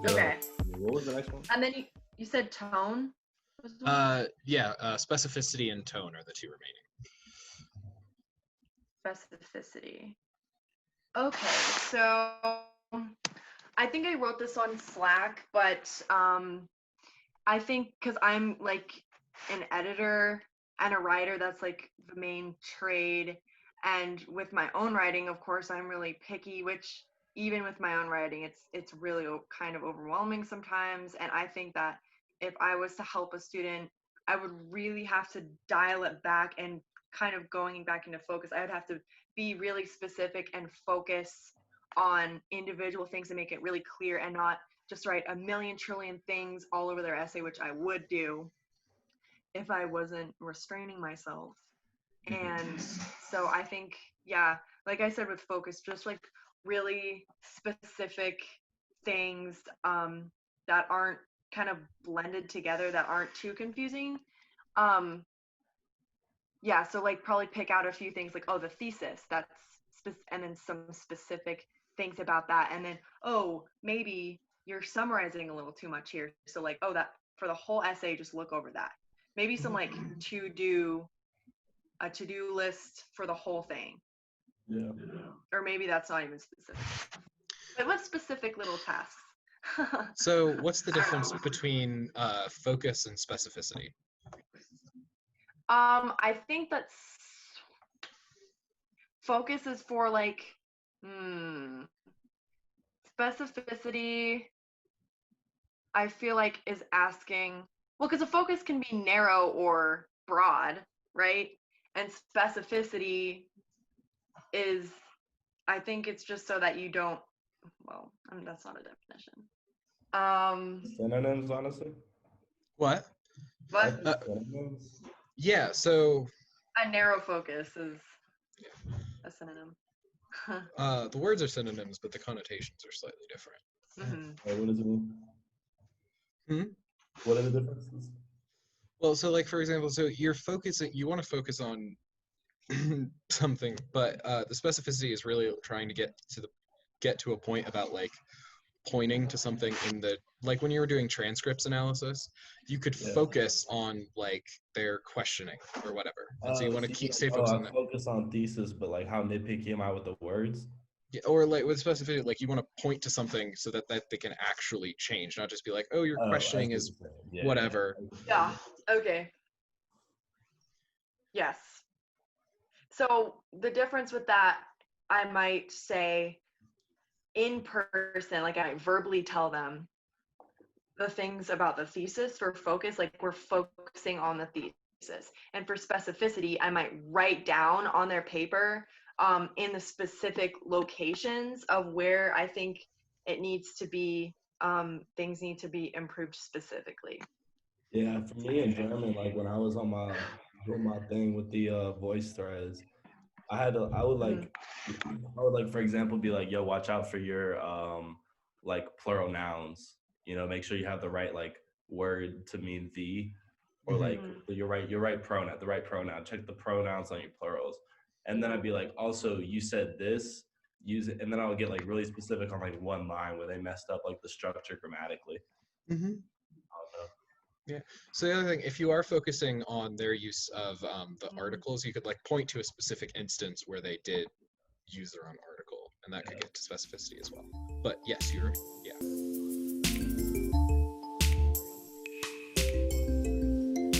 Okay. What was the next one? And then you said tone? Was one? Specificity and tone are the two remaining. Specificity. Okay, so I think I wrote this on Slack, but I think because I'm like an editor and a writer, that's like the main trade. And with my own writing, of course, I'm really picky, which even with my own writing, it's really kind of overwhelming sometimes. And I think that if I was to help a student, I would really have to dial it back and kind of going back into focus. I would have to be really specific and focus on individual things and make it really clear and not just write a million trillion things all over their essay, which I would do if I wasn't restraining myself. And so I think, yeah, like I said with focus, just like really specific things that aren't kind of blended together, that aren't too confusing. Yeah, so like probably pick out a few things like, oh, the thesis, and then some specific things about that. And then, oh, maybe you're summarizing a little too much here. So like, oh, that for the whole essay, just look over that. Maybe some like a to-do list for the whole thing. Yeah. Or maybe that's not even specific. But what specific little tasks? So what's the difference between focus and specificity? I think that focus is for like specificity. I feel like is asking, well, because a focus can be narrow or broad, right? And specificity is, I think it's just so that you don't, well, I mean, that's not a definition. Synonyms, honestly. What? But Synonyms. Yeah, so a narrow focus is a synonym. the words are synonyms, but the connotations are slightly different. Mm-hmm. What does it mean? What are the differences? Well, so like for example, so you want to focus on something, but the specificity is really trying to get to a point about like pointing to something in the, like when you were doing transcripts analysis, you could focus on like their questioning or whatever, and so you want to stay focused on that. Focus on thesis, but like how nitpicky am I with the words? Yeah, or like with specificity, like you want to point to something so that they can actually change, not just be like, oh, your questioning is whatever. Yeah. Okay. Yes. So the difference with that, I might say in person, like I verbally tell them the things about the thesis for focus, like we're focusing on the thesis. And for specificity, I might write down on their paper in the specific locations of where I think it needs to be, things need to be improved specifically. Yeah, for me in German, like when I was on doing my thing with the voice threads, I would like, for example, be like, yo, watch out for your like plural nouns. You know, make sure you have the right like word to mean the, or like your right pronoun, the right pronoun. Check the pronouns on your plurals. And then I'd be like, also, you said this, use it. And then I would get like really specific on like one line where they messed up like the structure grammatically. I don't know. Yeah. So the other thing, if you are focusing on their use of the articles, you could like point to a specific instance where they did use their own article, and that could get to specificity as well. But yes, yeah.